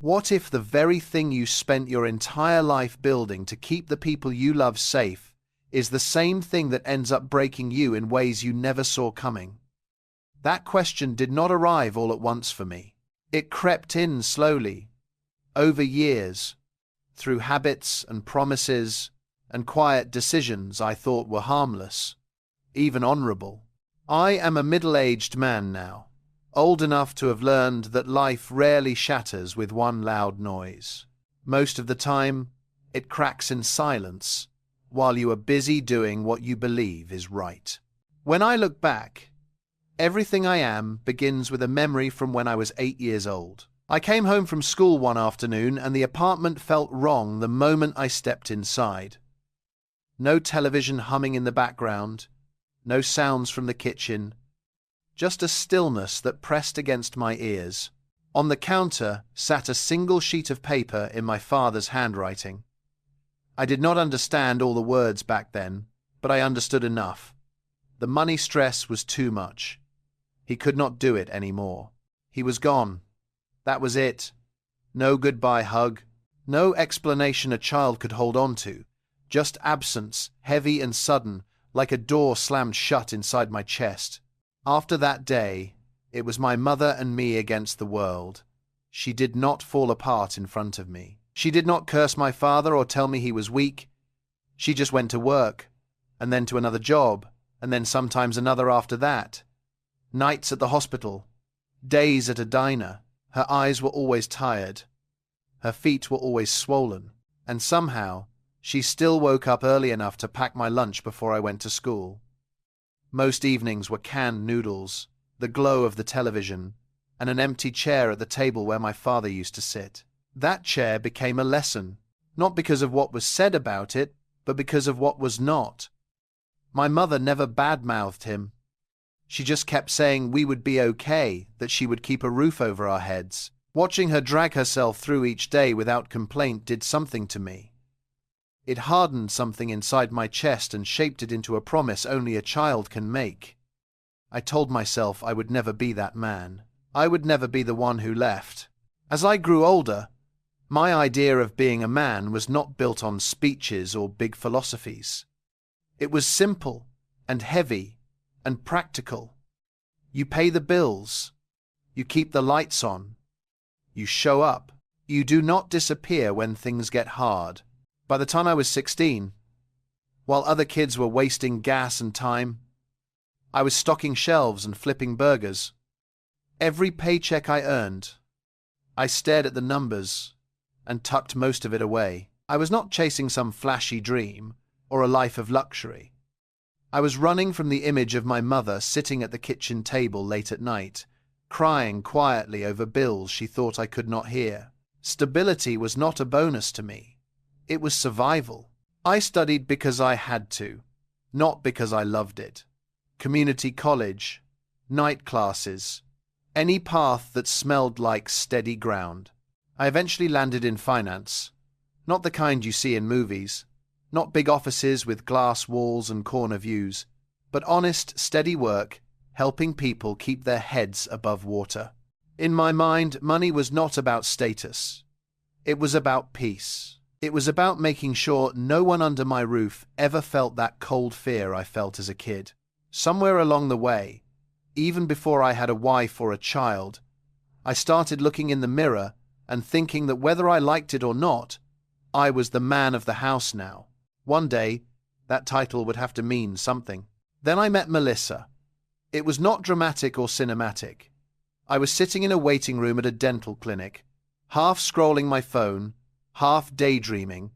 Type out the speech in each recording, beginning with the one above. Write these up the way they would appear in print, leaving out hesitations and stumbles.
What if the very thing you spent your entire life building to keep the people you love safe is the same thing that ends up breaking you in ways you never saw coming? That question did not arrive all at once for me. It crept in slowly, over years, through habits and promises and quiet decisions I thought were harmless, even honorable. I am a middle-aged man now, old enough to have learned that life rarely shatters with one loud noise. Most of the time, it cracks in silence, while you are busy doing what you believe is right. When I look back, everything I am begins with a memory from when I was 8 years old. I came home from school one afternoon and the apartment felt wrong the moment I stepped inside. No television humming in the background, no sounds from the kitchen, just a stillness that pressed against my ears. On the counter sat a single sheet of paper in my father's handwriting. I did not understand all the words back then, but I understood enough. The money stress was too much. He could not do it anymore. He was gone. That was it. No goodbye hug, no explanation a child could hold on to, just absence, heavy and sudden, like a door slammed shut inside my chest. After that day, it was my mother and me against the world. She did not fall apart in front of me. She did not curse my father or tell me he was weak. She just went to work, and then to another job, and then sometimes another after that. Nights at the hospital, days at a diner. Her eyes were always tired. Her feet were always swollen. And somehow, she still woke up early enough to pack my lunch before I went to school. Most evenings were canned noodles, the glow of the television, and an empty chair at the table where my father used to sit. That chair became a lesson, not because of what was said about it, but because of what was not. My mother never badmouthed him. She just kept saying we would be okay, that she would keep a roof over our heads. Watching her drag herself through each day without complaint did something to me. It hardened something inside my chest and shaped it into a promise only a child can make. I told myself I would never be that man. I would never be the one who left. As I grew older, my idea of being a man was not built on speeches or big philosophies. It was simple and heavy and practical. You pay the bills. You keep the lights on. You show up. You do not disappear when things get hard. By the time I was 16, while other kids were wasting gas and time, I was stocking shelves and flipping burgers. Every paycheck I earned, I stared at the numbers and tucked most of it away. I was not chasing some flashy dream or a life of luxury. I was running from the image of my mother sitting at the kitchen table late at night, crying quietly over bills she thought I could not hear. Stability was not a bonus to me. It was survival. I studied because I had to, not because I loved it. Community college, night classes, any path that smelled like steady ground. I eventually landed in finance, not the kind you see in movies, not big offices with glass walls and corner views, but honest, steady work, helping people keep their heads above water. In my mind, money was not about status. It was about peace. It was about making sure no one under my roof ever felt that cold fear I felt as a kid. Somewhere along the way, even before I had a wife or a child, I started looking in the mirror and thinking that whether I liked it or not, I was the man of the house now. One day, that title would have to mean something. Then I met Melissa. It was not dramatic or cinematic. I was sitting in a waiting room at a dental clinic, half scrolling my phone, half daydreaming,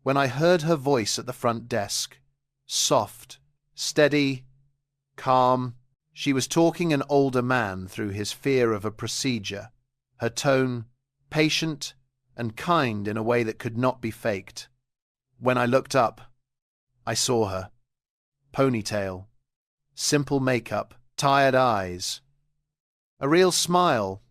when I heard her voice at the front desk. Soft, steady, calm. She was talking an older man through his fear of a procedure, her tone patient and kind in a way that could not be faked. When I looked up, I saw her. Ponytail, simple makeup, tired eyes. A real smile,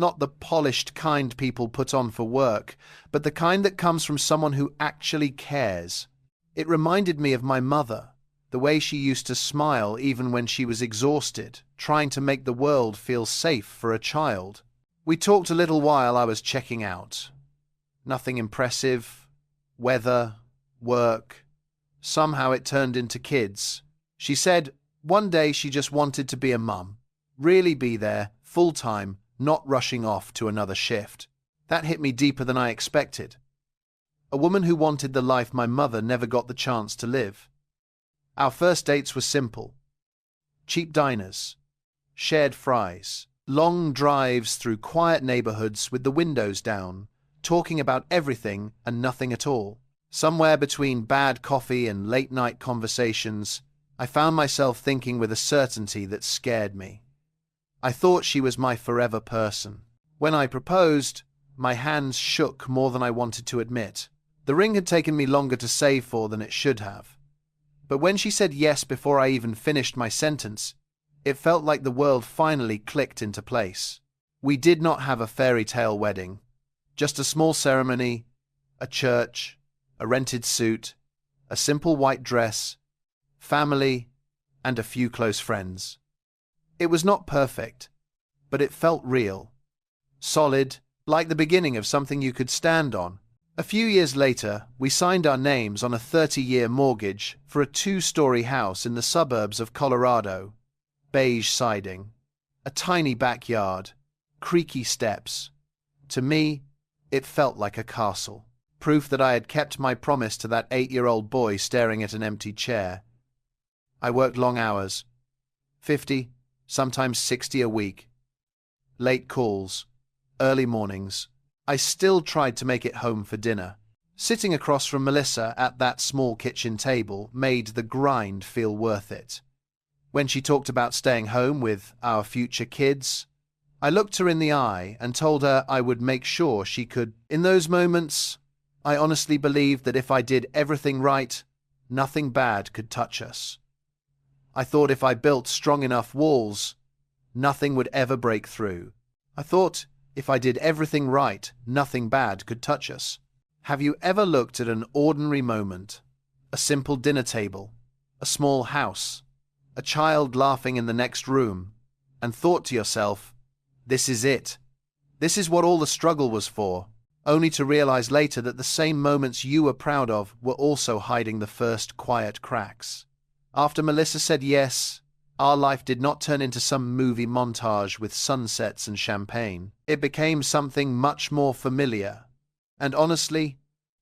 not the polished kind people put on for work, but the kind that comes from someone who actually cares. It reminded me of my mother, the way she used to smile even when she was exhausted, trying to make the world feel safe for a child. We talked a little while I was checking out. Nothing impressive. Weather, work. Somehow it turned into kids. She said one day she just wanted to be a mum. Really be there, full time, not rushing off to another shift. That hit me deeper than I expected. A woman who wanted the life my mother never got the chance to live. Our first dates were simple. Cheap diners, shared fries, long drives through quiet neighborhoods with the windows down, talking about everything and nothing at all. Somewhere between bad coffee and late-night conversations, I found myself thinking with a certainty that scared me. I thought she was my forever person. When I proposed, my hands shook more than I wanted to admit. The ring had taken me longer to save for than it should have. But when she said yes before I even finished my sentence, it felt like the world finally clicked into place. We did not have a fairy tale wedding, just a small ceremony, a church, a rented suit, a simple white dress, family, and a few close friends. It was not perfect, but it felt real, solid, like the beginning of something you could stand on. A few years later, we signed our names on a 30-year mortgage for a 2-story house in the suburbs of Colorado. Beige siding, a tiny backyard, creaky steps. To me, it felt like a castle. Proof that I had kept my promise to that 8-year-old boy staring at an empty chair. I worked long hours, 50, sometimes 60 a week. Late calls, early mornings. I still tried to make it home for dinner. Sitting across from Melissa at that small kitchen table made the grind feel worth it. When she talked about staying home with our future kids, I looked her in the eye and told her I would make sure she could. In those moments, I honestly believed that if I did everything right, nothing bad could touch us. I thought if I built strong enough walls, nothing would ever break through. I thought if I did everything right, nothing bad could touch us. Have you ever looked at an ordinary moment, a simple dinner table, a small house, a child laughing in the next room, and thought to yourself, this is it. This is what all the struggle was for, only to realize later that the same moments you were proud of were also hiding the first quiet cracks? After Melissa said yes, our life did not turn into some movie montage with sunsets and champagne. It became something much more familiar, and honestly,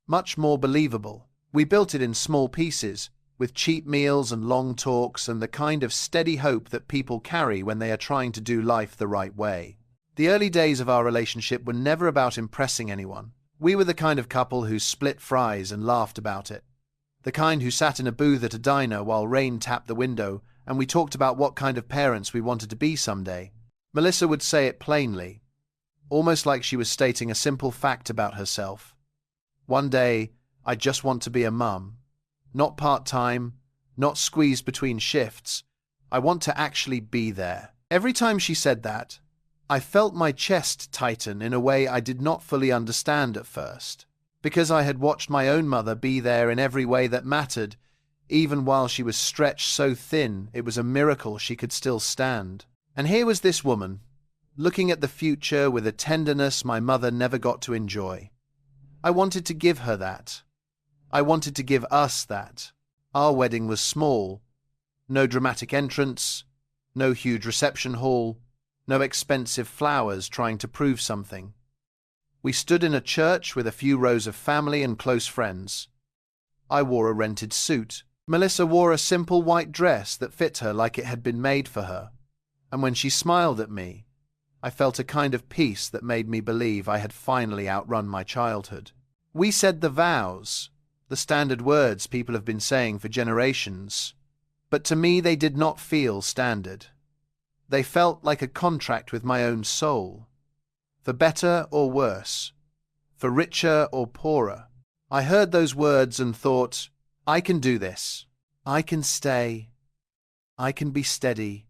much more believable. We built it in small pieces, with cheap meals and long talks and the kind of steady hope that people carry when they are trying to do life the right way. The early days of our relationship were never about impressing anyone. We were the kind of couple who split fries and laughed about it. The kind who sat in a booth at a diner while rain tapped the window and we talked about what kind of parents we wanted to be someday. Melissa would say it plainly, almost like she was stating a simple fact about herself. One day, I just want to be a mum. Not part-time, not squeezed between shifts. I want to actually be there. Every time she said that, I felt my chest tighten in a way I did not fully understand at first. Because I had watched my own mother be there in every way that mattered, even while she was stretched so thin it was a miracle she could still stand. And here was this woman, looking at the future with a tenderness my mother never got to enjoy. I wanted to give her that. I wanted to give us that. Our wedding was small. No dramatic entrance, no huge reception hall, no expensive flowers trying to prove something. We stood in a church with a few rows of family and close friends. I wore a rented suit. Melissa wore a simple white dress that fit her like it had been made for her. And when she smiled at me, I felt a kind of peace that made me believe I had finally outrun my childhood. We said the vows, the standard words people have been saying for generations, but to me they did not feel standard. They felt like a contract with my own soul. For better or worse, for richer or poorer. I heard those words and thought, I can do this. I can stay. I can be steady.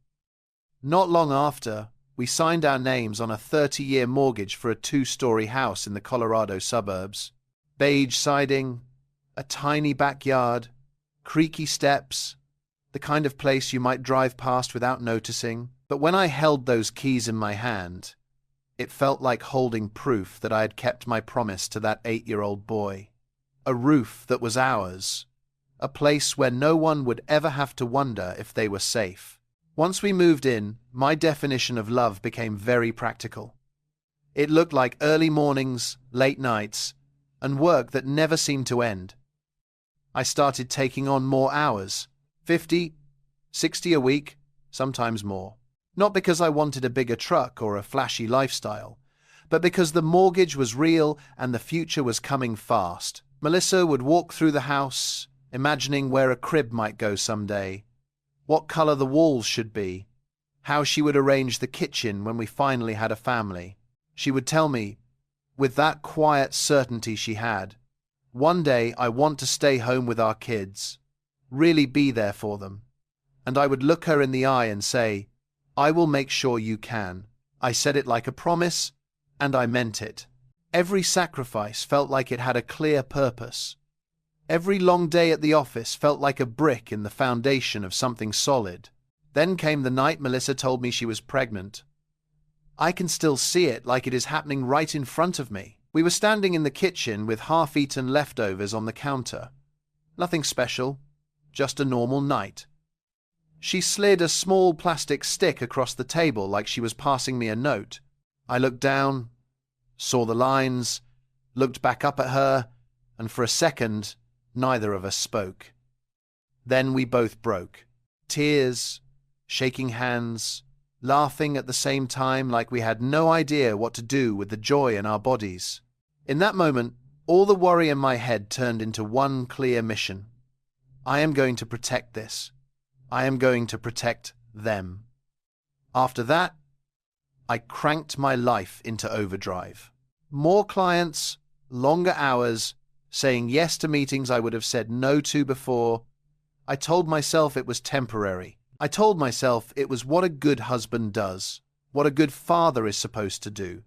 Not long after, we signed our names on a 30-year mortgage for a 2-story house in the Colorado suburbs. Beige siding, a tiny backyard, creaky steps, the kind of place you might drive past without noticing. But when I held those keys in my hand, It felt like holding proof that I had kept my promise to that 8-year-old boy. A roof that was ours. A place where no one would ever have to wonder if they were safe. Once we moved in, my definition of love became very practical. It looked like early mornings, late nights, and work that never seemed to end. I started taking on more hours, 50, 60 a week, sometimes more. Not because I wanted a bigger truck or a flashy lifestyle, but because the mortgage was real and the future was coming fast. Melissa would walk through the house, imagining where a crib might go someday, what color the walls should be, how she would arrange the kitchen when we finally had a family. She would tell me, with that quiet certainty she had, one day I want to stay home with our kids, really be there for them. And I would look her in the eye and say, I will make sure you can. I said it like a promise, and I meant it. Every sacrifice felt like it had a clear purpose. Every long day at the office felt like a brick in the foundation of something solid. Then came the night Melissa told me she was pregnant. I can still see it like it is happening right in front of me. We were standing in the kitchen with half-eaten leftovers on the counter. Nothing special, just a normal night. She slid a small plastic stick across the table like she was passing me a note. I looked down, saw the lines, looked back up at her, and for a second, neither of us spoke. Then we both broke. Tears, shaking hands, laughing at the same time like we had no idea what to do with the joy in our bodies. In that moment, all the worry in my head turned into one clear mission. I am going to protect this. I am going to protect them. After that, I cranked my life into overdrive. More clients, longer hours, saying yes to meetings I would have said no to before. I told myself it was temporary. I told myself it was what a good husband does, what a good father is supposed to do.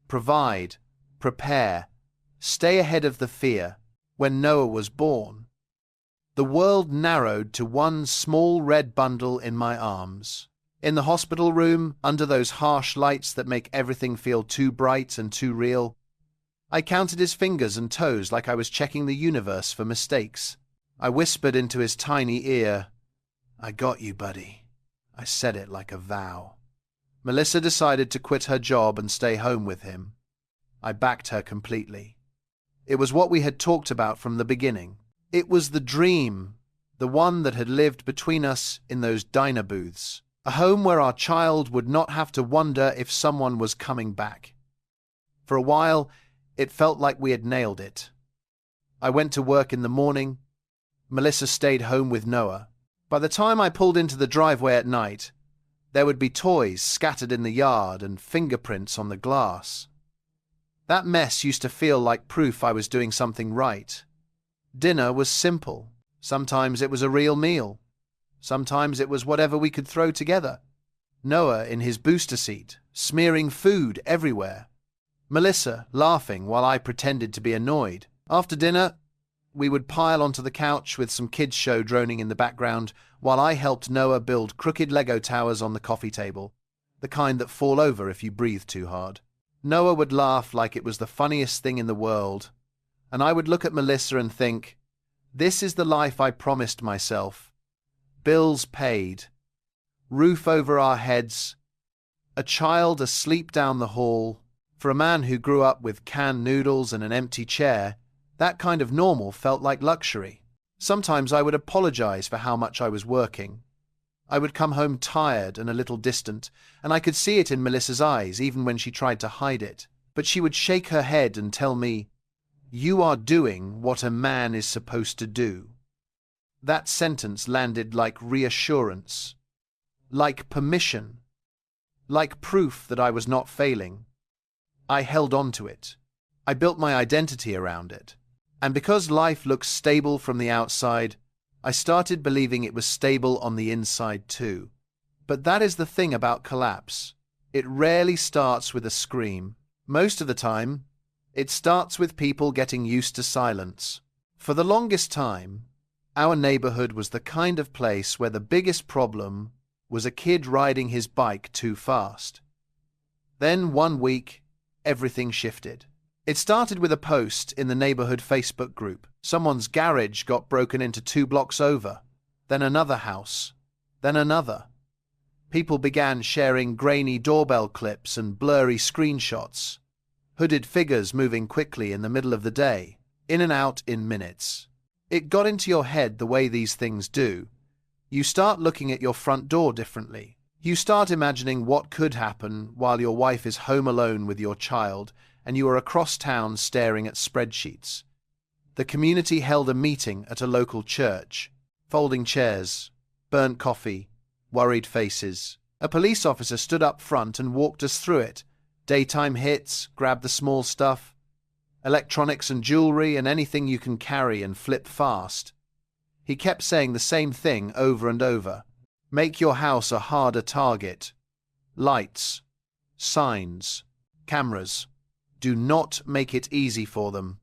Provide, prepare, stay ahead of the fear. When Noah was born, the world narrowed to one small red bundle in my arms. In the hospital room, under those harsh lights that make everything feel too bright and too real, I counted his fingers and toes like I was checking the universe for mistakes. I whispered into his tiny ear, I got you, buddy. I said it like a vow. Melissa decided to quit her job and stay home with him. I backed her completely. It was what we had talked about from the beginning. It was the dream, the one that had lived between us in those diner booths. A home where our child would not have to wonder if someone was coming back. For a while, it felt like we had nailed it. I went to work in the morning. Melissa stayed home with Noah. By the time I pulled into the driveway at night, there would be toys scattered in the yard and fingerprints on the glass. That mess used to feel like proof I was doing something right. Dinner was simple. Sometimes it was a real meal. Sometimes it was whatever we could throw together. Noah in his booster seat, smearing food everywhere. Melissa laughing while I pretended to be annoyed. After dinner, we would pile onto the couch with some kids' show droning in the background while I helped Noah build crooked Lego towers on the coffee table, the kind that fall over if you breathe too hard. Noah would laugh like it was the funniest thing in the world, and I would look at Melissa and think, this is the life I promised myself. Bills paid, roof over our heads, a child asleep down the hall. For a man who grew up with canned noodles and an empty chair, that kind of normal felt like luxury. Sometimes I would apologize for how much I was working. I would come home tired and a little distant, and I could see it in Melissa's eyes even when she tried to hide it. But she would shake her head and tell me, "You are doing what a man is supposed to do." That sentence landed like reassurance, like permission, like proof that I was not failing. I held on to it. I built my identity around it. And because life looks stable from the outside, I started believing it was stable on the inside too. But that is the thing about collapse. It rarely starts with a scream. Most of the time, it starts with people getting used to silence. For the longest time, our neighborhood was the kind of place where the biggest problem was a kid riding his bike too fast. Then one week, everything shifted. It started with a post in the neighborhood Facebook group. Someone's garage got broken into 2 blocks over, then another house, then another. People began sharing grainy doorbell clips and blurry screenshots, hooded figures moving quickly in the middle of the day, in and out in minutes. It got into your head the way these things do. You start looking at your front door differently. You start imagining what could happen while your wife is home alone with your child and you are across town staring at spreadsheets. The community held a meeting at a local church. Folding chairs, burnt coffee, worried faces. A police officer stood up front and walked us through it. Daytime hits, grab the small stuff, electronics and jewelry and anything you can carry and flip fast. He kept saying the same thing over and over. Make your house a harder target. Lights, signs, cameras. Do not make it easy for them.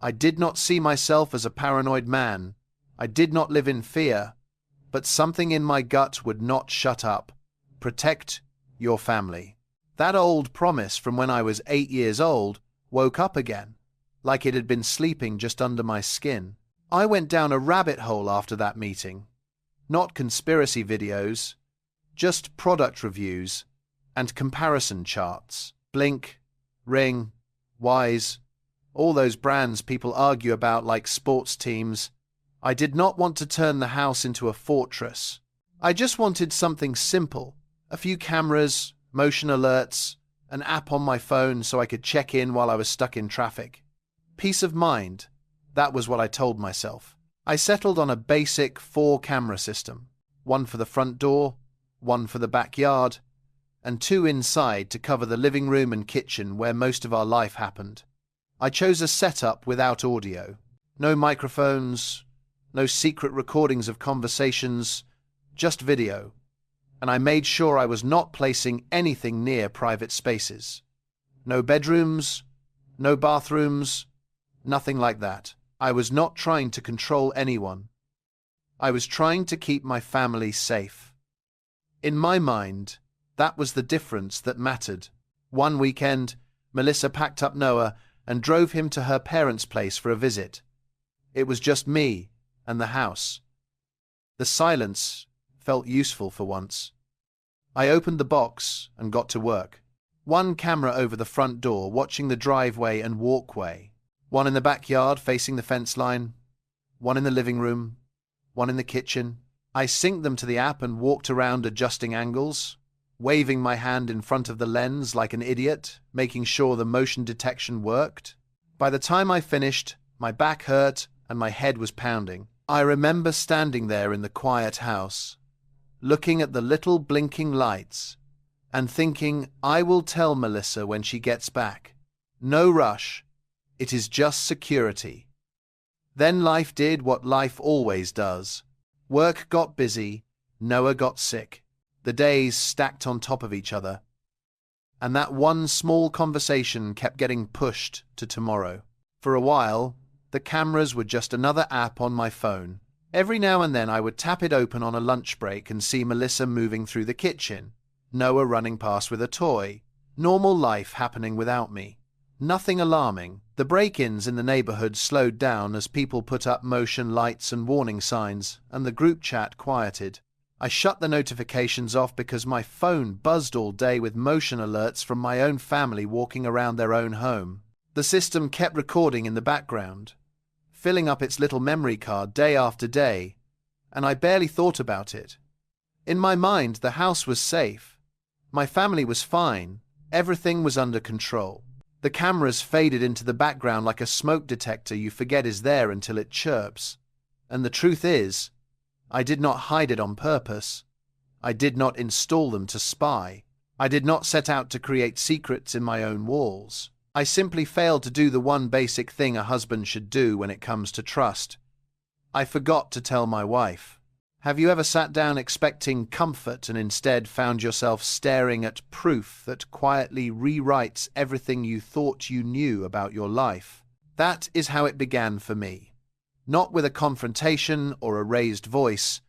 I did not see myself as a paranoid man. I did not live in fear, but something in my gut would not shut up. Protect your family. That old promise from when I was 8 years old woke up again, like it had been sleeping just under my skin. I went down a rabbit hole after that meeting. Not conspiracy videos, just product reviews and comparison charts. Blink, Ring, Wise, all those brands people argue about like sports teams. I did not want to turn the house into a fortress. I just wanted something simple. A few cameras, motion alerts, an app on my phone so I could check in while I was stuck in traffic. Peace of mind, that was what I told myself. I settled on a basic 4-camera system. 1 for the front door, 1 for the backyard, and 2 inside to cover the living room and kitchen where most of our life happened. I chose a setup without audio. No microphones, no secret recordings of conversations, just video. And I made sure I was not placing anything near private spaces. No bedrooms, no bathrooms, nothing like that. I was not trying to control anyone. I was trying to keep my family safe. In my mind, that was the difference that mattered. One weekend, Melissa packed up Noah and drove him to her parents' place for a visit. It was just me and the house. The silence felt useful for once. I opened the box and got to work. 1 camera over the front door, watching the driveway and walkway. 1 in the backyard facing the fence line. 1 in the living room. 1 in the kitchen. I synced them to the app and walked around adjusting angles, waving my hand in front of the lens like an idiot, making sure the motion detection worked. By the time I finished, my back hurt and my head was pounding. I remember standing there in the quiet house, looking at the little blinking lights and thinking, I will tell Melissa when she gets back. No rush. It is just security. Then life did what life always does. Work got busy, Noah got sick. The days stacked on top of each other. And that one small conversation kept getting pushed to tomorrow. For a while, the cameras were just another app on my phone. Every now and then I would tap it open on a lunch break and see Melissa moving through the kitchen, Noah running past with a toy. Normal life happening without me. Nothing alarming. The break-ins in the neighborhood slowed down as people put up motion lights and warning signs, and the group chat quieted. I shut the notifications off because my phone buzzed all day with motion alerts from my own family walking around their own home. The system kept recording in the background, filling up its little memory card day after day, and I barely thought about it. In my mind, the house was safe. My family was fine. Everything was under control. The cameras faded into the background like a smoke detector you forget is there until it chirps. And the truth is, I did not hide it on purpose. I did not install them to spy. I did not set out to create secrets in my own walls. I simply failed to do the one basic thing a husband should do when it comes to trust. I forgot to tell my wife. Have you ever sat down expecting comfort and instead found yourself staring at proof that quietly rewrites everything you thought you knew about your life? That is how it began for me. Not with a confrontation or a raised voice,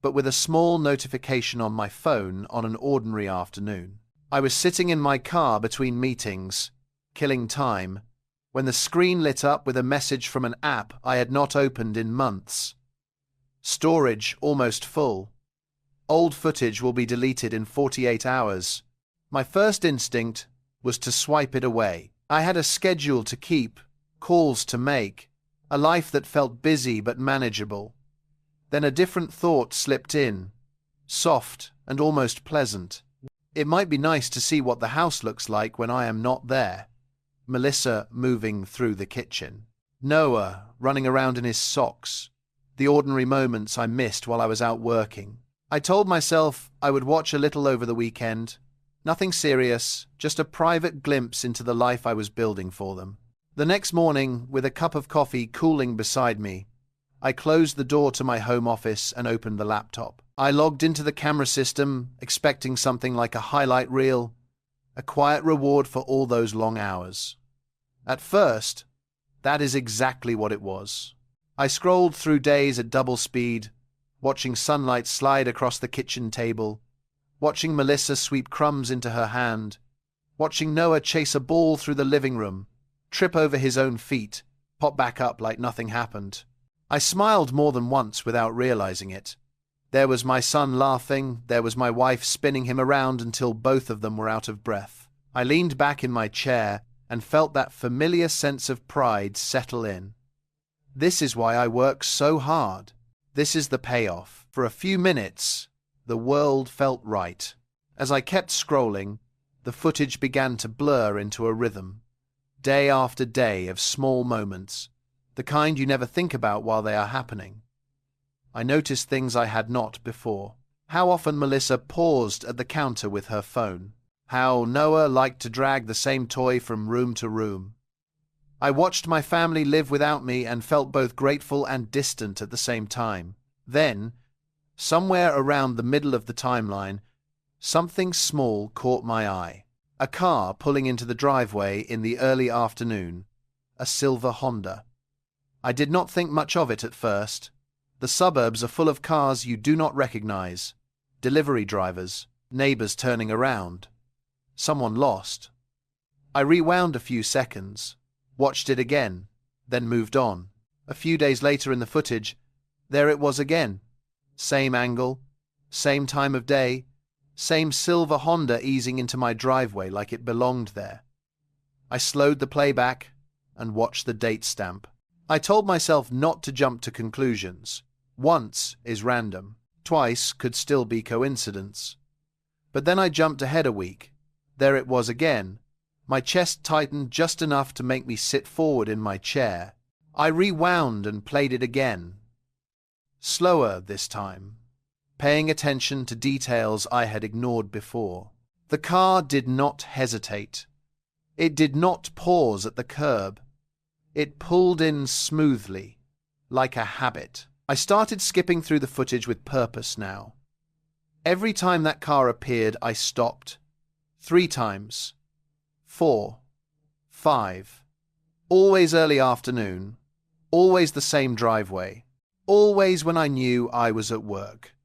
but with a small notification on my phone on an ordinary afternoon. I was sitting in my car between meetings, killing time, when the screen lit up with a message from an app I had not opened in months. Storage almost full. Old footage will be deleted in 48 hours. My first instinct was to swipe it away. I had a schedule to keep, calls to make, a life that felt busy but manageable. Then a different thought slipped in, soft and almost pleasant. It might be nice to see what the house looks like when I am not there. Melissa moving through the kitchen. Noah running around in his socks. The ordinary moments I missed while I was out working. I told myself I would watch a little over the weekend. Nothing serious, just a private glimpse into the life I was building for them. The next morning, with a cup of coffee cooling beside me, I closed the door to my home office and opened the laptop. I logged into the camera system, expecting something like a highlight reel, a quiet reward for all those long hours. At first, that is exactly what it was. I scrolled through days at double speed, watching sunlight slide across the kitchen table, watching Melissa sweep crumbs into her hand, watching Noah chase a ball through the living room, trip over his own feet, pop back up like nothing happened. I smiled more than once without realizing it. There was my son laughing, there was my wife spinning him around until both of them were out of breath. I leaned back in my chair and felt that familiar sense of pride settle in. This is why I work so hard. This is the payoff. For a few minutes, the world felt right. As I kept scrolling, the footage began to blur into a rhythm. Day after day of small moments, the kind you never think about while they are happening. I noticed things I had not before. How often Melissa paused at the counter with her phone. How Noah liked to drag the same toy from room to room. I watched my family live without me and felt both grateful and distant at the same time. Then, somewhere around the middle of the timeline, something small caught my eye. A car pulling into the driveway in the early afternoon. A silver Honda. I did not think much of it at first. The suburbs are full of cars you do not recognize. Delivery drivers, neighbors turning around. Someone lost. I rewound a few seconds, watched it again, then moved on. A few days later in the footage, there it was again. Same angle, same time of day, same silver Honda easing into my driveway like it belonged there. I slowed the playback and watched the date stamp. I told myself not to jump to conclusions. Once is random. Twice could still be coincidence. But then I jumped ahead a week. There it was again. My chest tightened just enough to make me sit forward in my chair. I rewound and played it again. Slower this time, paying attention to details I had ignored before. The car did not hesitate. It did not pause at the curb. It pulled in smoothly, like a habit. I started skipping through the footage with purpose now. Every time that car appeared, I stopped. 3 times. 4. 5. Always early afternoon. Always the same driveway. Always when I knew I was at work.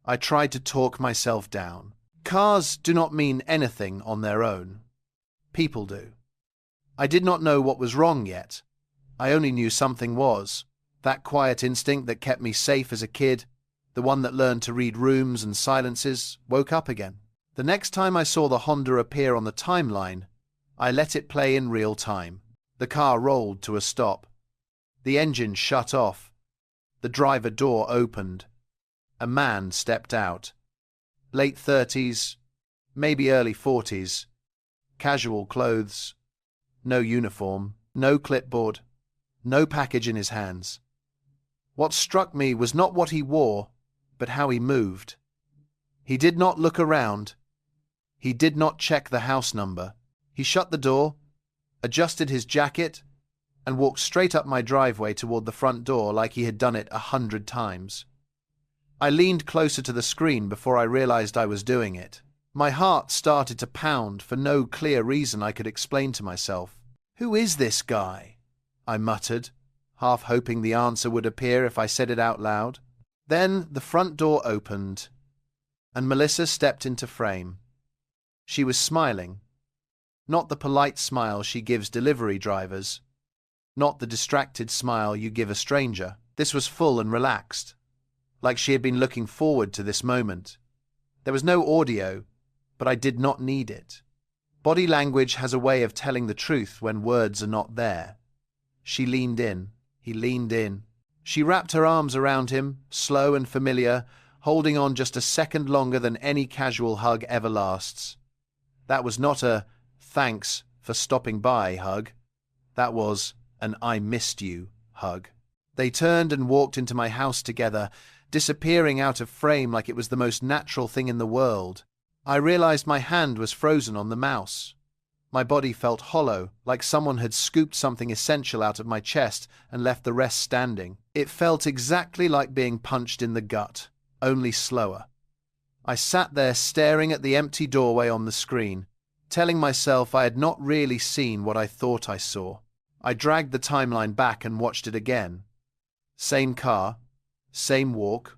I tried to talk myself down. Cars do not mean anything on their own. People do. I did not know what was wrong yet. I only knew something was. That quiet instinct that kept me safe as a kid, the one that learned to read rooms and silences, woke up again. The next time I saw the Honda appear on the timeline, I let it play in real time. The car rolled to a stop. The engine shut off. The driver door opened. A man stepped out. Late 30s, maybe early 40s. Casual clothes. No uniform. No clipboard. No package in his hands. What struck me was not what he wore, but how he moved. He did not look around. He did not check the house number. He shut the door, adjusted his jacket, and walked straight up my driveway toward the front door like he had done it 100 times. I leaned closer to the screen before I realized I was doing it. My heart started to pound for no clear reason I could explain to myself. "Who is this guy?" I muttered, half hoping the answer would appear if I said it out loud. Then the front door opened, and Melissa stepped into frame. She was smiling. Not the polite smile she gives delivery drivers. Not the distracted smile you give a stranger. This was full and relaxed, like she had been looking forward to this moment. There was no audio, but I did not need it. Body language has a way of telling the truth when words are not there. She leaned in. He leaned in. She wrapped her arms around him, slow and familiar, holding on just a second longer than any casual hug ever lasts. That was not a "thanks for stopping by" hug. That was an "I missed you" hug. They turned and walked into my house together, disappearing out of frame like it was the most natural thing in the world. I realized my hand was frozen on the mouse. My body felt hollow, like someone had scooped something essential out of my chest and left the rest standing. It felt exactly like being punched in the gut, only slower. I sat there staring at the empty doorway on the screen, telling myself I had not really seen what I thought I saw. I dragged the timeline back and watched it again. Same car, same walk,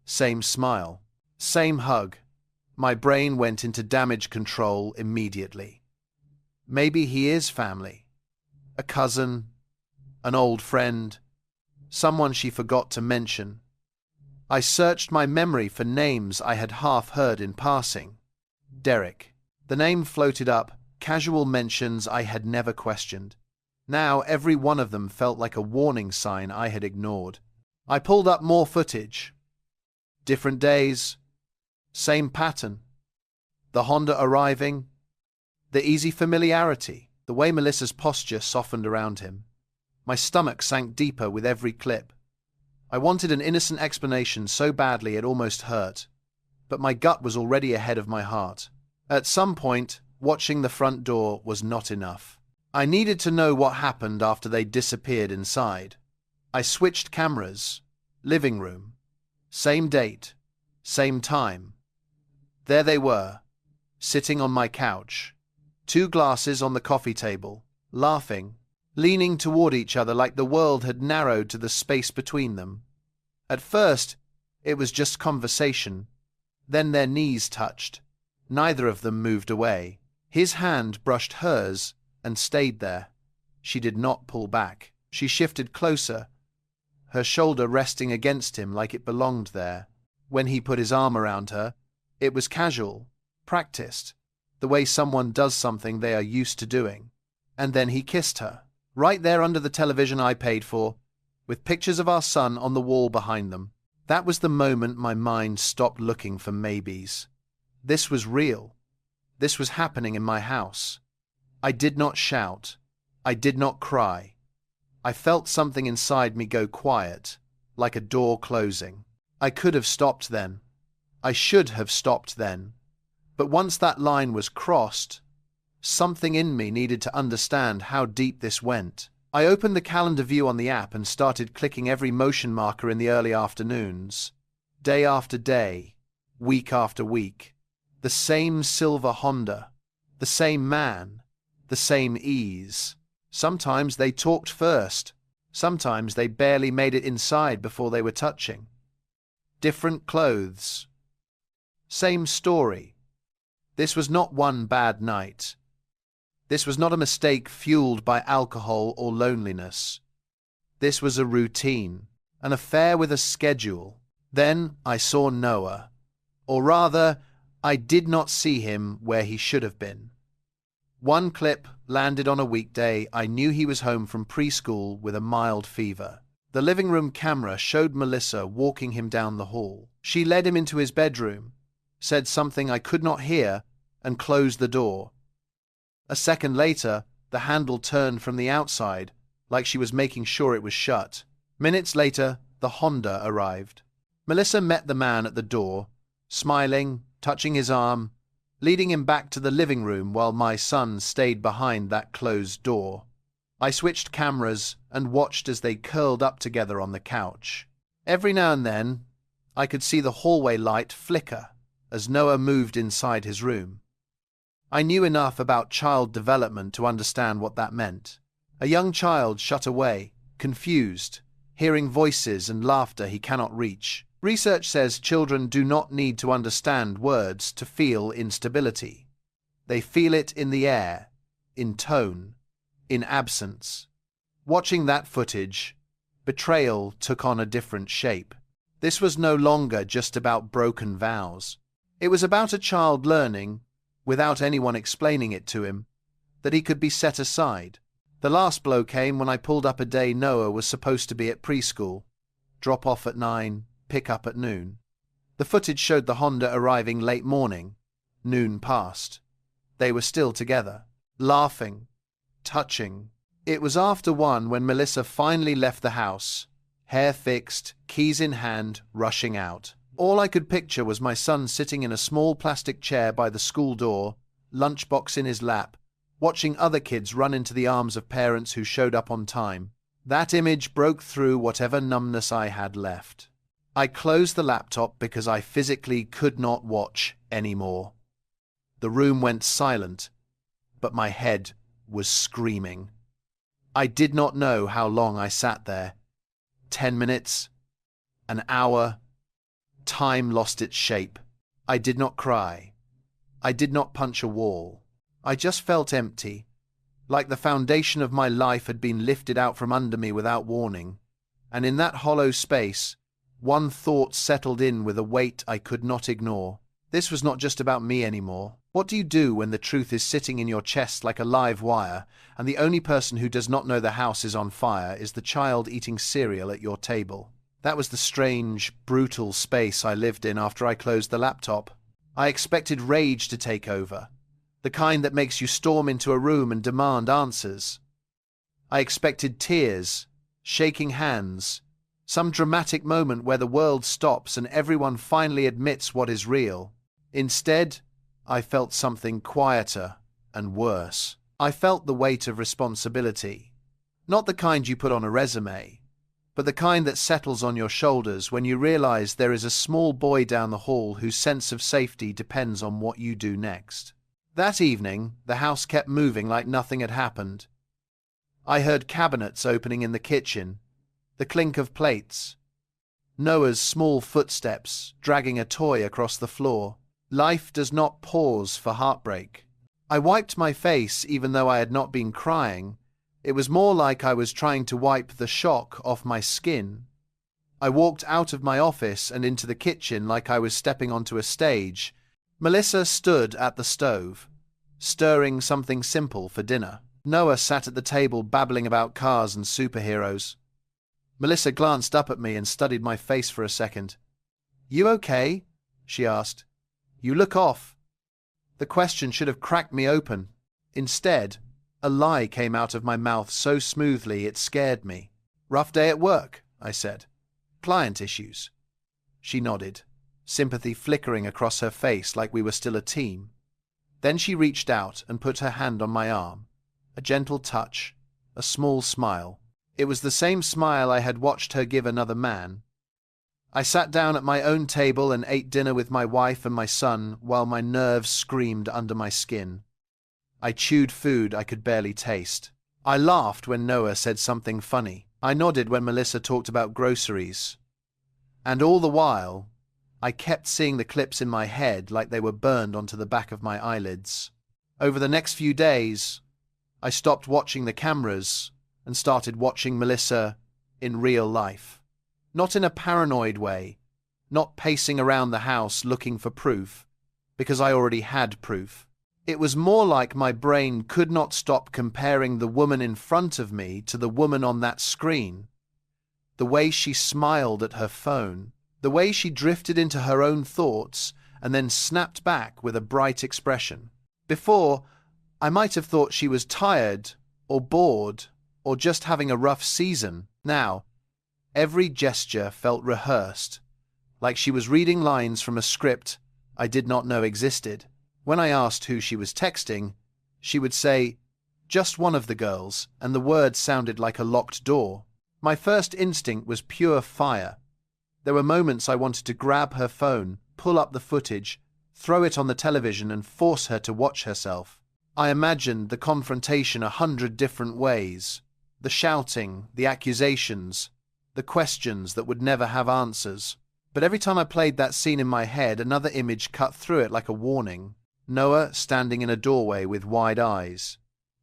same smile, same hug. My brain went into damage control immediately. Maybe he is family. A cousin, an old friend, someone she forgot to mention. I searched my memory for names I had half heard in passing. Derek. The name floated up, casual mentions I had never questioned. Now every one of them felt like a warning sign I had ignored. I pulled up more footage. Different days. Same pattern. The Honda arriving. The easy familiarity. The way Melissa's posture softened around him. My stomach sank deeper with every clip. I wanted an innocent explanation so badly it almost hurt. But my gut was already ahead of my heart. At some point, watching the front door was not enough. I needed to know what happened after they disappeared inside. I switched cameras. Living room. Same date. Same time. There they were, sitting on my couch. 2 glasses on the coffee table, laughing, leaning toward each other like the world had narrowed to the space between them. At first, it was just conversation. Then their knees touched. Neither of them moved away. His hand brushed hers and stayed there. She did not pull back. She shifted closer, her shoulder resting against him like it belonged there. When he put his arm around her, it was casual, practiced, the way someone does something they are used to doing. And then he kissed her, right there under the television I paid for, with pictures of our son on the wall behind them. That was the moment my mind stopped looking for maybes. This was real. This was happening in my house. I did not shout. I did not cry. I felt something inside me go quiet, like a door closing. I could have stopped then. I should have stopped then. But once that line was crossed, something in me needed to understand how deep this went. I opened the calendar view on the app and started clicking every motion marker in the early afternoons. Day after day, week after week. The same silver Honda, the same man, the same ease. Sometimes they talked first. Sometimes they barely made it inside before they were touching. Different clothes. Same story. This was not one bad night. This was not a mistake fueled by alcohol or loneliness. This was a routine, an affair with a schedule. Then I saw Noah. Or rather, I did not see him where he should have been. One clip landed on a weekday. I knew he was home from preschool with a mild fever. The living room camera showed Melissa walking him down the hall. She led him into his bedroom, said something I could not hear, and closed the door. A second later, the handle turned from the outside, like she was making sure it was shut. Minutes later, the Honda arrived. Melissa met the man at the door, smiling, touching his arm, leading him back to the living room while my son stayed behind that closed door. I switched cameras and watched as they curled up together on the couch. Every now and then, I could see the hallway light flicker as Noah moved inside his room. I knew enough about child development to understand what that meant. A young child shut away, confused, hearing voices and laughter he cannot reach. Research says children do not need to understand words to feel instability. They feel it in the air, in tone, in absence. Watching that footage, betrayal took on a different shape. This was no longer just about broken vows. It was about a child learning, without anyone explaining it to him, that he could be set aside. The last blow came when I pulled up a day Noah was supposed to be at preschool. Drop off at 9, pick up at noon. The footage showed the Honda arriving late morning. Noon passed. They were still together, laughing, touching. It was after 1 when Melissa finally left the house, hair fixed, keys in hand, rushing out. All I could picture was my son sitting in a small plastic chair by the school door, lunchbox in his lap, watching other kids run into the arms of parents who showed up on time. That image broke through whatever numbness I had left. I closed the laptop because I physically could not watch anymore. The room went silent, but my head was screaming. I did not know how long I sat there. 10 minutes? An hour? Time lost its shape. I did not cry. I did not punch a wall. I just felt empty, like the foundation of my life had been lifted out from under me without warning. And in that hollow space, one thought settled in with a weight I could not ignore. This was not just about me anymore. What do you do when the truth is sitting in your chest like a live wire, and the only person who does not know the house is on fire is the child eating cereal at your table? That was the strange, brutal space I lived in after I closed the laptop. I expected rage to take over, the kind that makes you storm into a room and demand answers. I expected tears, shaking hands, some dramatic moment where the world stops and everyone finally admits what is real. Instead, I felt something quieter and worse. I felt the weight of responsibility. Not the kind you put on a resume, but the kind that settles on your shoulders when you realize there is a small boy down the hall whose sense of safety depends on what you do next. That evening, the house kept moving like nothing had happened. I heard cabinets opening in the kitchen, the clink of plates, Noah's small footsteps dragging a toy across the floor. Life does not pause for heartbreak. I wiped my face even though I had not been crying. It was more like I was trying to wipe the shock off my skin. I walked out of my office and into the kitchen like I was stepping onto a stage. Melissa stood at the stove, stirring something simple for dinner. Noah sat at the table babbling about cars and superheroes. Melissa glanced up at me and studied my face for a second. "You okay?" she asked. "You look off." The question should have cracked me open. Instead, a lie came out of my mouth so smoothly it scared me. "Rough day at work," I said. "Client issues." She nodded, sympathy flickering across her face like we were still a team. Then she reached out and put her hand on my arm. A gentle touch, a small smile. It was the same smile I had watched her give another man. I sat down at my own table and ate dinner with my wife and my son while my nerves screamed under my skin. I chewed food I could barely taste. I laughed when Noah said something funny. I nodded when Melissa talked about groceries. And all the while, I kept seeing the clips in my head like they were burned onto the back of my eyelids. Over the next few days, I stopped watching the cameras and started watching Melissa in real life. Not in a paranoid way, not pacing around the house looking for proof, because I already had proof. It was more like my brain could not stop comparing the woman in front of me to the woman on that screen. The way she smiled at her phone, the way she drifted into her own thoughts and then snapped back with a bright expression. Before, I might have thought she was tired or bored or just having a rough season. Now, every gesture felt rehearsed, like she was reading lines from a script I did not know existed. When I asked who she was texting, she would say, "Just one of the girls," and the words sounded like a locked door. My first instinct was pure fire. There were moments I wanted to grab her phone, pull up the footage, throw it on the television and force her to watch herself. I imagined the confrontation 100 different ways. The shouting, the accusations, the questions that would never have answers. But every time I played that scene in my head, another image cut through it like a warning. Noah standing in a doorway with wide eyes.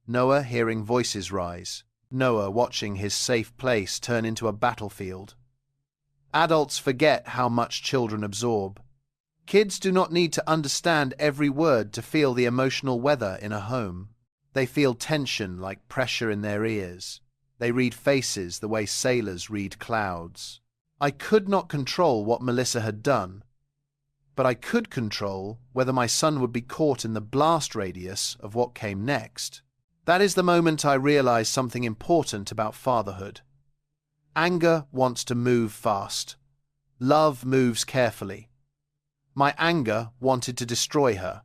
Noah hearing voices rise. Noah watching his safe place turn into a battlefield. Adults forget how much children absorb. Kids do not need to understand every word to feel the emotional weather in a home. They feel tension like pressure in their ears. They read faces the way sailors read clouds. I could not control what Melissa had done, but I could control whether my son would be caught in the blast radius of what came next. That is the moment I realized something important about fatherhood. Anger wants to move fast. Love moves carefully. My anger wanted to destroy her.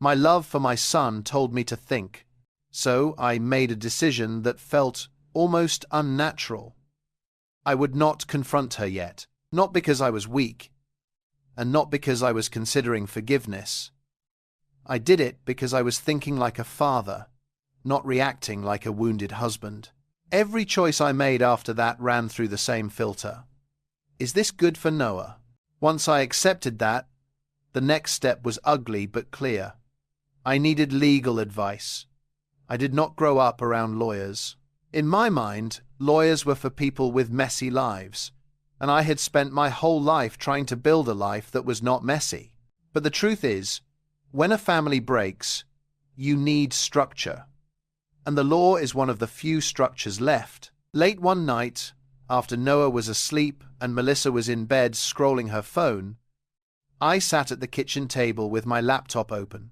My love for my son told me to think, so I made a decision that felt almost unnatural. I would not confront her yet, not because I was weak, and not because I was considering forgiveness. I did it because I was thinking like a father, not reacting like a wounded husband. Every choice I made after that ran through the same filter. Is this good for Noah? Once I accepted that, the next step was ugly but clear. I needed legal advice. I did not grow up around lawyers. In my mind, lawyers were for people with messy lives, and I had spent my whole life trying to build a life that was not messy. But the truth is, when a family breaks, you need structure. And the law is one of the few structures left. Late one night, after Noah was asleep and Melissa was in bed scrolling her phone, I sat at the kitchen table with my laptop open.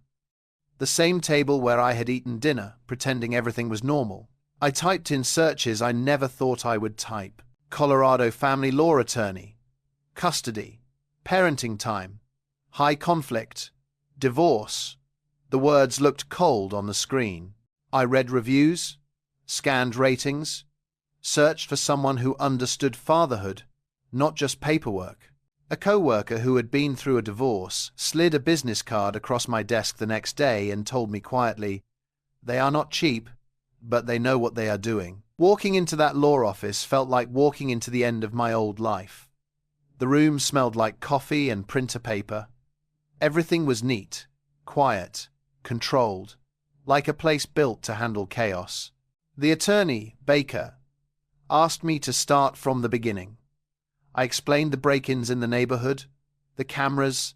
The same table where I had eaten dinner, pretending everything was normal. I typed in searches I never thought I would type. Colorado family law attorney, custody, parenting time, high conflict, divorce. The words looked cold on the screen. I read reviews, scanned ratings, searched for someone who understood fatherhood, not just paperwork. A co-worker who had been through a divorce slid a business card across my desk the next day and told me quietly, "They are not cheap, but they know what they are doing." Walking into that law office felt like walking into the end of my old life. The room smelled like coffee and printer paper. Everything was neat, quiet, controlled, like a place built to handle chaos. The attorney, Baker, asked me to start from the beginning. I explained the break-ins in the neighborhood, the cameras,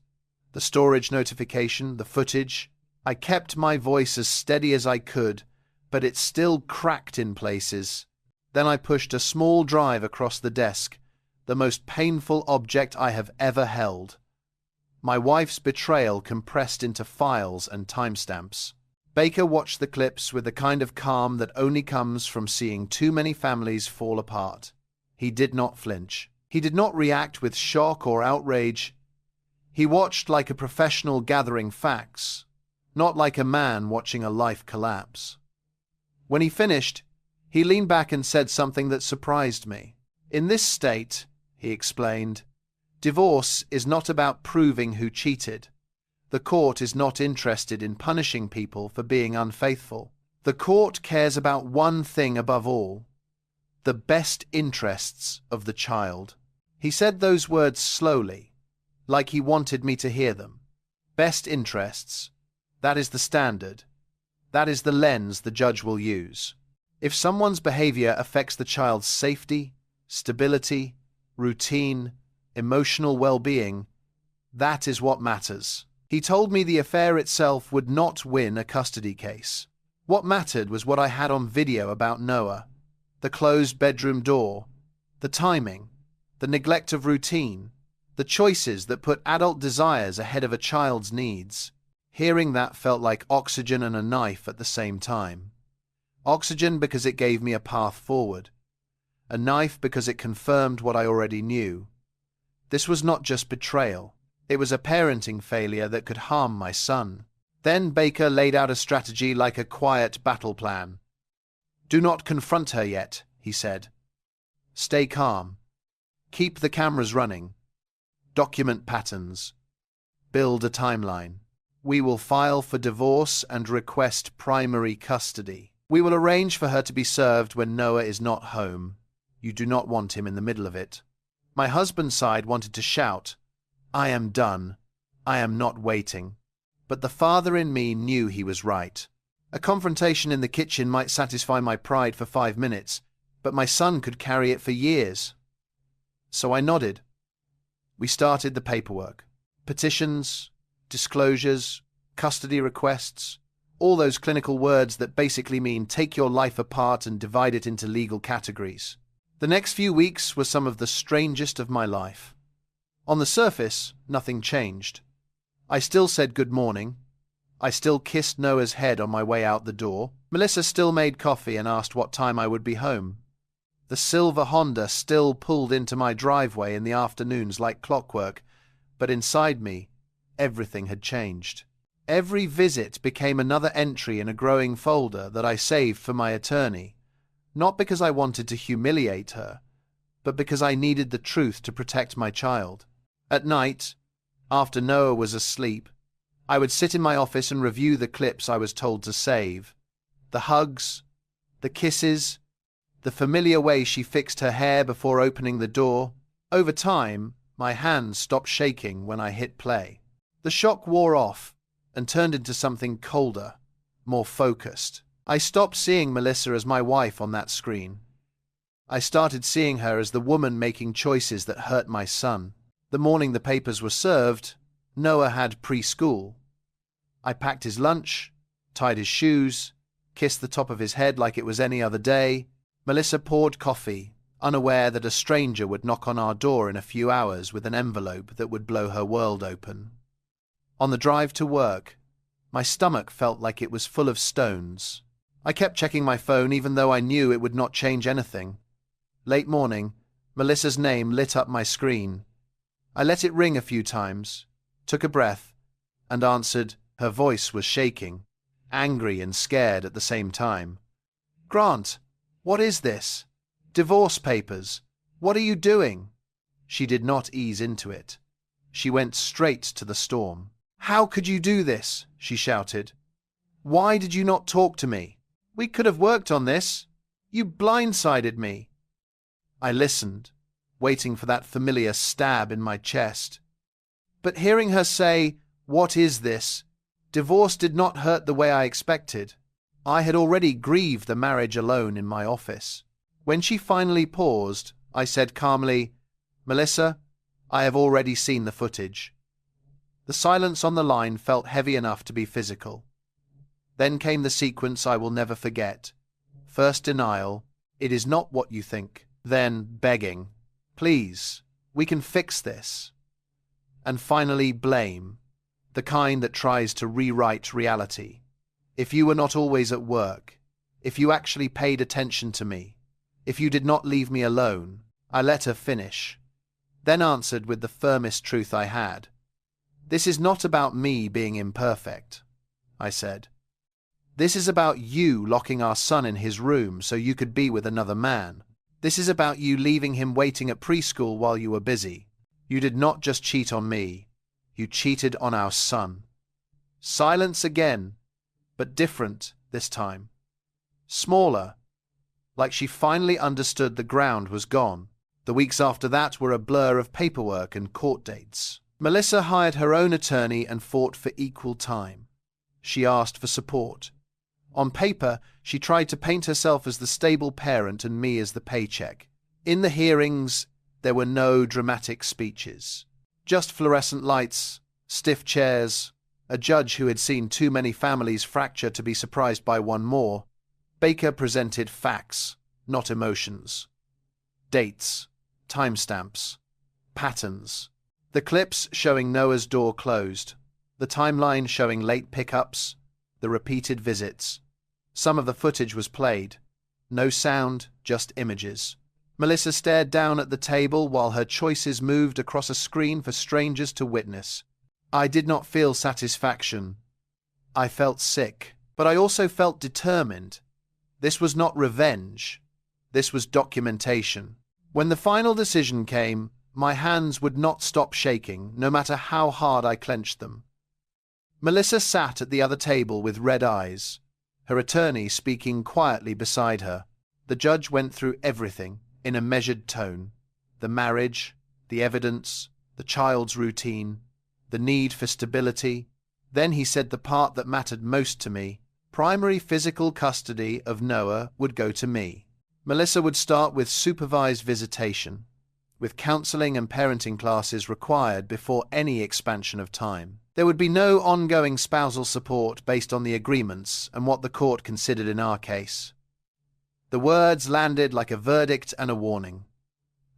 the storage notification, the footage. I kept my voice as steady as I could, but it still cracked in places. Then I pushed a small drive across the desk, the most painful object I have ever held. My wife's betrayal compressed into files and timestamps. Baker watched the clips with the kind of calm that only comes from seeing too many families fall apart. He did not flinch. He did not react with shock or outrage. He watched like a professional gathering facts, not like a man watching a life collapse. When he finished, he leaned back and said something that surprised me. "In this state," he explained, "divorce is not about proving who cheated. The court is not interested in punishing people for being unfaithful. The court cares about one thing above all: the best interests of the child." He said those words slowly, like he wanted me to hear them. Best interests. That is the standard. That is the lens the judge will use. If someone's behavior affects the child's safety, stability, routine, emotional well-being, that is what matters. He told me the affair itself would not win a custody case. What mattered was what I had on video about Noah: the closed bedroom door, the timing, the neglect of routine, the choices that put adult desires ahead of a child's needs. Hearing that felt like oxygen and a knife at the same time. Oxygen because it gave me a path forward. A knife because it confirmed what I already knew. This was not just betrayal. It was a parenting failure that could harm my son. Then Baker laid out a strategy like a quiet battle plan. "Do not confront her yet," he said. "Stay calm. Keep the cameras running. Document patterns. Build a timeline. We will file for divorce and request primary custody. We will arrange for her to be served when Noah is not home. You do not want him in the middle of it." My husband's side wanted to shout, "I am done. I am not waiting." but the father in me knew he was right. A confrontation in the kitchen might satisfy my pride for 5 minutes, but my son could carry it for years. So I nodded. We started the paperwork. Petitions, disclosures, custody requests, all those clinical words that basically mean take your life apart and divide it into legal categories. The next few weeks were some of the strangest of my life. On the surface, nothing changed. I still said good morning. I still kissed Noah's head on my way out the door. Melissa still made coffee and asked what time I would be home. The silver Honda still pulled into my driveway in the afternoons like clockwork, but inside me, everything had changed. Every visit became another entry in a growing folder that I saved for my attorney, not because I wanted to humiliate her, but because I needed the truth to protect my child. At night, after Noah was asleep, I would sit in my office and review the clips I was told to save. The hugs, the kisses, the familiar way she fixed her hair before opening the door. Over time, my hands stopped shaking when I hit play. The shock wore off and turned into something colder, more focused. I stopped seeing Melissa as my wife on that screen. I started seeing her as the woman making choices that hurt my son. The morning the papers were served, Noah had preschool. I packed his lunch, tied his shoes, kissed the top of his head like it was any other day. Melissa poured coffee, unaware that a stranger would knock on our door in a few hours with an envelope that would blow her world open. On the drive to work, my stomach felt like it was full of stones. I kept checking my phone even though I knew it would not change anything. Late morning, Melissa's name lit up my screen. I let it ring a few times, took a breath, and answered. Her voice was shaking, angry and scared at the same time. "Grant, what is this? Divorce papers. What are you doing?" She did not ease into it. She went straight to the storm. "How could you do this?" she shouted. "Why did you not talk to me? We could have worked on this. You blindsided me." I listened, waiting for that familiar stab in my chest. But hearing her say, "What is this?" divorce did not hurt the way I expected. I had already grieved the marriage alone in my office. When she finally paused, I said calmly, "Melissa, I have already seen the footage." The silence on the line felt heavy enough to be physical. Then came the sequence I will never forget. First denial, "It is not what you think." Then begging, "Please, we can fix this." And finally blame, the kind that tries to rewrite reality. "If you were not always at work, if you actually paid attention to me, if you did not leave me alone." I let her finish, then answered with the firmest truth I had. "This is not about me being imperfect," I said. "This is about you locking our son in his room so you could be with another man. This is about you leaving him waiting at preschool while you were busy. You did not just cheat on me. You cheated on our son." Silence again, but different this time. Smaller, like she finally understood the ground was gone. The weeks after that were a blur of paperwork and court dates. Melissa hired her own attorney and fought for equal time. She asked for support. On paper, she tried to paint herself as the stable parent and me as the paycheck. In the hearings, there were no dramatic speeches. Just fluorescent lights, stiff chairs, a judge who had seen too many families fracture to be surprised by one more. Baker presented facts, not emotions. Dates, timestamps, patterns. The clips showing Noah's door closed, the timeline showing late pickups, the repeated visits. Some of the footage was played. No sound, just images. Melissa stared down at the table while her choices moved across a screen for strangers to witness. I did not feel satisfaction. I felt sick, but I also felt determined. This was not revenge. This was documentation. When the final decision came, my hands would not stop shaking, no matter how hard I clenched them. Melissa sat at the other table with red eyes, her attorney speaking quietly beside her. The judge went through everything in a measured tone: the marriage, the evidence, the child's routine, the need for stability, Then he said the part that mattered most to me. Primary physical custody of Noah would go to me. Melissa would start with supervised visitation, with counseling and parenting classes required before any expansion of time. There would be no ongoing spousal support based on the agreements and what the court considered in our case. The words landed like a verdict and a warning.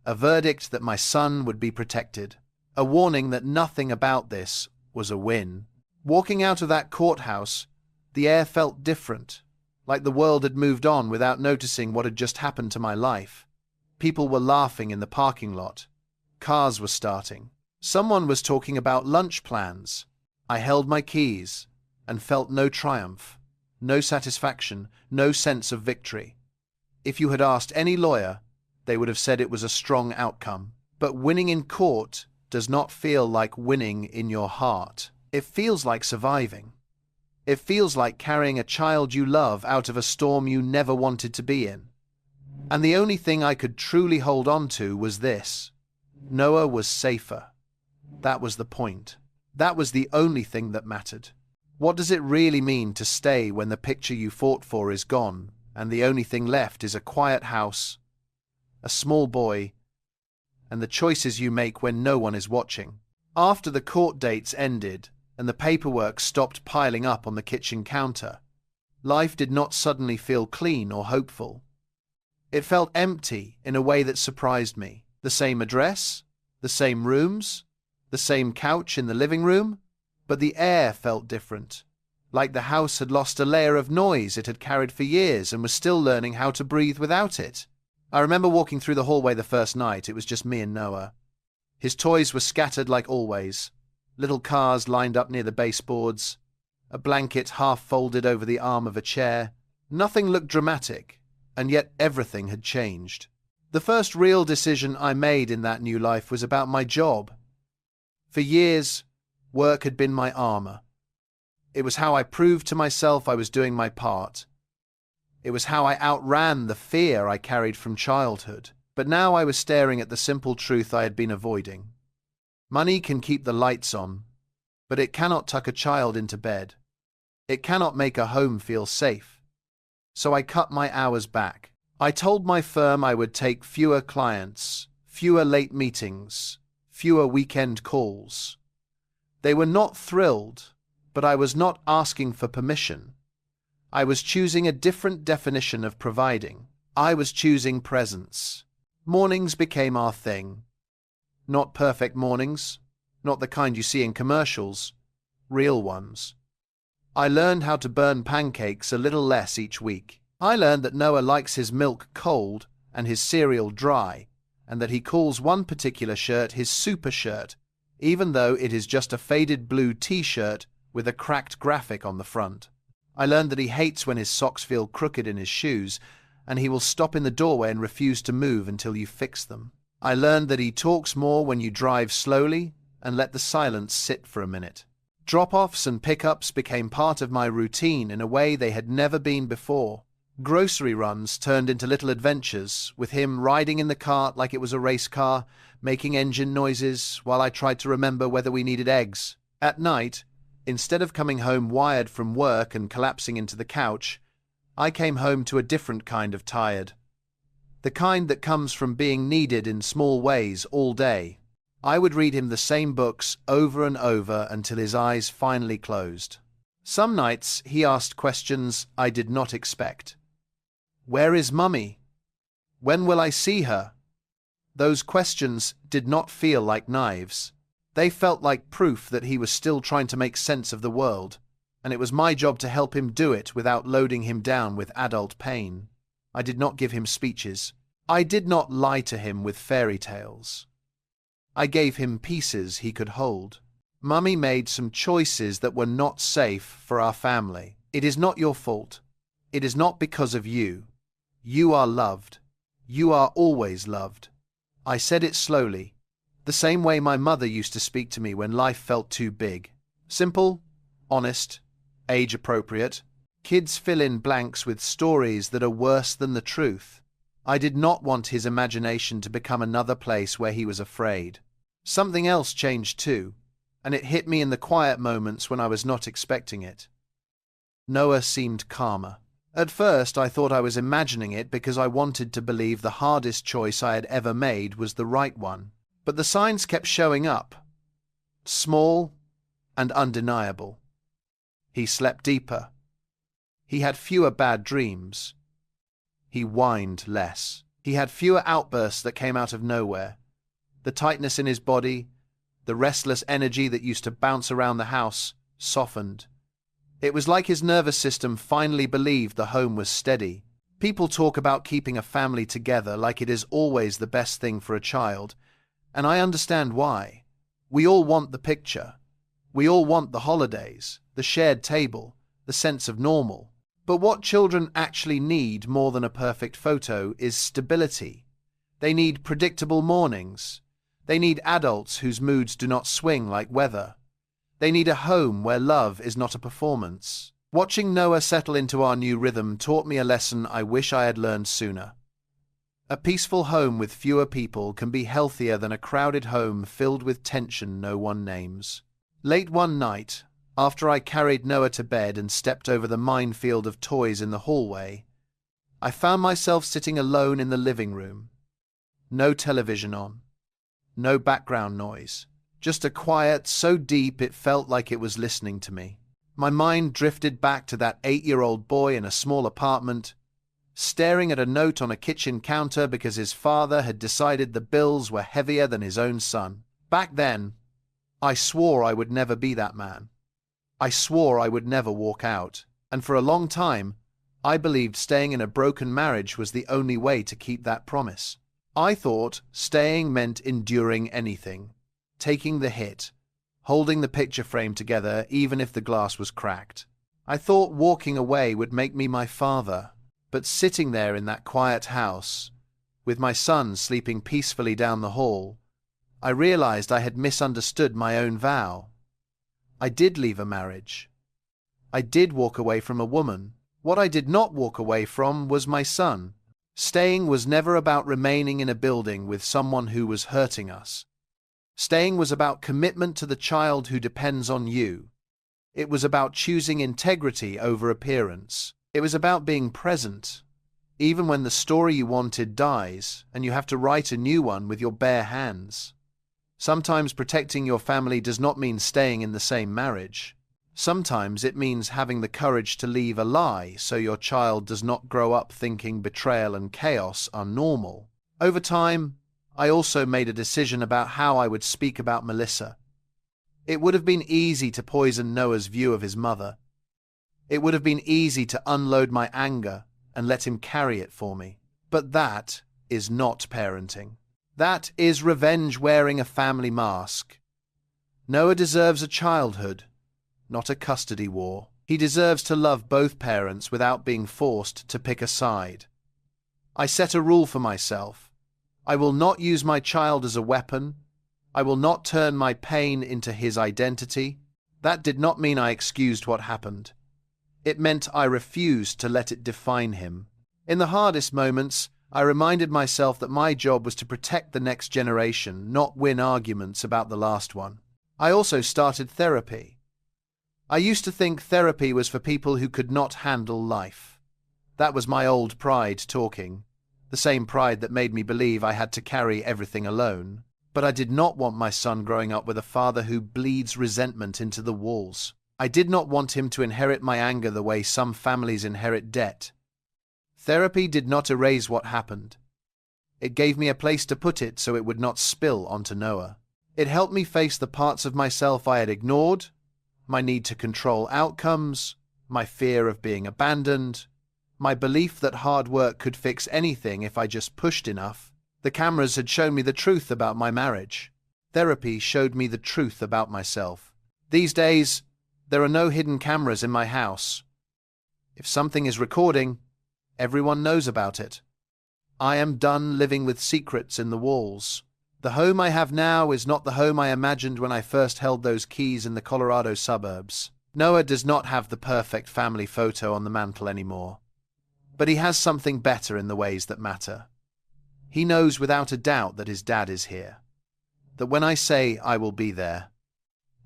A verdict that my son would be protected. A warning that nothing about this was a win. Walking out of that courthouse, the air felt different, like the world had moved on without noticing what had just happened to my life. People were laughing in the parking lot. Cars were starting. Someone was talking about lunch plans. I held my keys and felt no triumph, no satisfaction, no sense of victory. If you had asked any lawyer, they would have said it was a strong outcome. But winning in court does not feel like winning in your heart. It feels like surviving. It feels like carrying a child you love out of a storm you never wanted to be in. And the only thing I could truly hold on to was this. Noah was safer. That was the point. That was the only thing that mattered. What does it really mean to stay when the picture you fought for is gone, and the only thing left is a quiet house, a small boy, and the choices you make when no one is watching? After the court dates ended, and the paperwork stopped piling up on the kitchen counter, life did not suddenly feel clean or hopeful. It felt empty in a way that surprised me. The same address, the same rooms, the same couch in the living room, but the air felt different, like the house had lost a layer of noise it had carried for years and was still learning how to breathe without it. I remember walking through the hallway the first night. It was just me and Noah. His toys were scattered like always. Little cars lined up near the baseboards, a blanket half folded over the arm of a chair. Nothing looked dramatic, and yet everything had changed. The first real decision I made in that new life was about my job. For years, work had been my armor. It was how I proved to myself I was doing my part. It was how I outran the fear I carried from childhood. But now I was staring at the simple truth I had been avoiding. Money can keep the lights on, but it cannot tuck a child into bed. It cannot make a home feel safe. So I cut my hours back. I told my firm I would take fewer clients, fewer late meetings, fewer weekend calls. They were not thrilled, but I was not asking for permission. I was choosing a different definition of providing. I was choosing presence. Mornings became our thing. Not perfect mornings, not the kind you see in commercials, real ones. I learned how to burn pancakes a little less each week. I learned that Noah likes his milk cold and his cereal dry, and that he calls one particular shirt his super shirt, even though it is just a faded blue t-shirt with a cracked graphic on the front. I learned that he hates when his socks feel crooked in his shoes, and he will stop in the doorway and refuse to move until you fix them. I learned that he talks more when you drive slowly and let the silence sit for a minute. Drop-offs and pickups became part of my routine in a way they had never been before. Grocery runs turned into little adventures, with him riding in the cart like it was a race car, making engine noises while I tried to remember whether we needed eggs. At night, instead of coming home wired from work and collapsing into the couch, I came home to a different kind of tired. The kind that comes from being needed in small ways all day. I would read him the same books over and over until his eyes finally closed. Some nights he asked questions I did not expect. Where is Mummy? When will I see her? Those questions did not feel like knives. They felt like proof that he was still trying to make sense of the world, and it was my job to help him do it without loading him down with adult pain. I did not give him speeches. I did not lie to him with fairy tales. I gave him pieces he could hold. Mummy made some choices that were not safe for our family. It is not your fault. It is not because of you. You are loved. You are always loved. I said it slowly, the same way my mother used to speak to me when life felt too big. Simple, honest, age-appropriate. Kids fill in blanks with stories that are worse than the truth. I did not want his imagination to become another place where he was afraid. Something else changed too. and it hit me in the quiet moments when I was not expecting it. Noah seemed calmer. At first, I thought I was imagining it because I wanted to believe the hardest choice I had ever made was the right one. But the signs kept showing up, small and undeniable. He slept deeper. He had fewer bad dreams. He whined less. He had fewer outbursts that came out of nowhere. The tightness in his body, the restless energy that used to bounce around the house, softened. It was like his nervous system finally believed the home was steady. People talk about keeping a family together like it is always the best thing for a child, and I understand why. We all want the picture. We all want the holidays, the shared table, the sense of normal. But what children actually need more than a perfect photo is stability. They need predictable mornings. They need adults whose moods do not swing like weather. They need a home where love is not a performance. Watching Noah settle into our new rhythm taught me a lesson I wish I had learned sooner. A peaceful home with fewer people can be healthier than a crowded home filled with tension no one names. Late one night, after I carried Noah to bed and stepped over the minefield of toys in the hallway, I found myself sitting alone in the living room. No television on. No background noise. Just a quiet so deep it felt like it was listening to me. My mind drifted back to that 8-year-old boy in a small apartment, staring at a note on a kitchen counter because his father had decided the bills were heavier than his own son. Back then, I swore I would never be that man. I swore I would never walk out, and for a long time, I believed staying in a broken marriage was the only way to keep that promise. I thought staying meant enduring anything, taking the hit, holding the picture frame together even if the glass was cracked. I thought walking away would make me my father, but sitting there in that quiet house, with my son sleeping peacefully down the hall, I realized I had misunderstood my own vow. I did leave a marriage. I did walk away from a woman. What I did not walk away from was my son. Staying was never about remaining in a building with someone who was hurting us. Staying was about commitment to the child who depends on you. It was about choosing integrity over appearance. It was about being present, even when the story you wanted dies and you have to write a new one with your bare hands. Sometimes protecting your family does not mean staying in the same marriage. Sometimes it means having the courage to leave a lie so your child does not grow up thinking betrayal and chaos are normal. Over time, I also made a decision about how I would speak about Melissa. It would have been easy to poison Noah's view of his mother. It would have been easy to unload my anger and let him carry it for me. But that is not parenting. That is revenge wearing a family mask. Noah deserves a childhood, not a custody war. He deserves to love both parents without being forced to pick a side. I set a rule for myself. I will not use my child as a weapon. I will not turn my pain into his identity. That did not mean I excused what happened. It meant I refused to let it define him. In the hardest moments, I reminded myself that my job was to protect the next generation, not win arguments about the last one. I also started therapy. I used to think therapy was for people who could not handle life. That was my old pride talking. The same pride that made me believe I had to carry everything alone. But I did not want my son growing up with a father who bleeds resentment into the walls. I did not want him to inherit my anger the way some families inherit debt. Therapy did not erase what happened. It gave me a place to put it so it would not spill onto Noah. It helped me face the parts of myself I had ignored, my need to control outcomes, my fear of being abandoned, my belief that hard work could fix anything if I just pushed enough. The cameras had shown me the truth about my marriage. Therapy showed me the truth about myself. These days, there are no hidden cameras in my house. If something is recording, everyone knows about it. I am done living with secrets in the walls. The home I have now is not the home I imagined when I first held those keys in the Colorado suburbs. Noah does not have the perfect family photo on the mantle anymore. But he has something better in the ways that matter. He knows without a doubt that his dad is here. That when I say I will be there,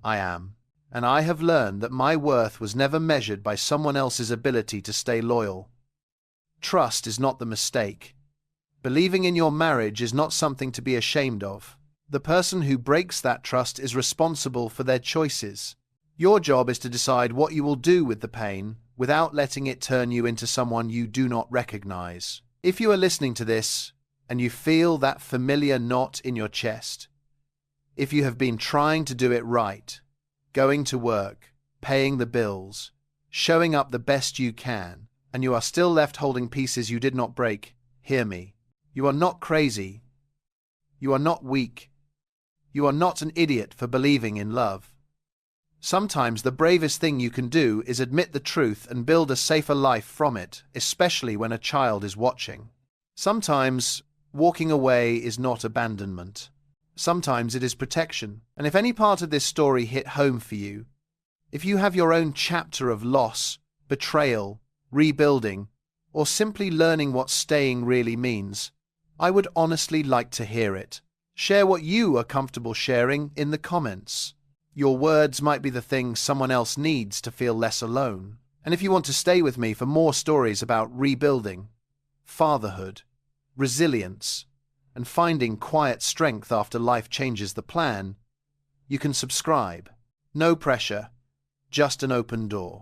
I am. And I have learned that my worth was never measured by someone else's ability to stay loyal. Trust is not the mistake. Believing in your marriage is not something to be ashamed of. The person who breaks that trust is responsible for their choices. Your job is to decide what you will do with the pain without letting it turn you into someone you do not recognize. If you are listening to this and you feel that familiar knot in your chest, if you have been trying to do it right, going to work, paying the bills, showing up the best you can, and you are still left holding pieces you did not break, hear me. You are not crazy. You are not weak. You are not an idiot for believing in love. Sometimes the bravest thing you can do is admit the truth and build a safer life from it, especially when a child is watching. Sometimes walking away is not abandonment. Sometimes it is protection. And if any part of this story hit home for you, if you have your own chapter of loss, betrayal, rebuilding, or simply learning what staying really means, I would honestly like to hear it. Share what you are comfortable sharing in the comments. Your words might be the thing someone else needs to feel less alone. And if you want to stay with me for more stories about rebuilding, fatherhood, resilience, and finding quiet strength after life changes the plan, you can subscribe. No pressure, just an open door.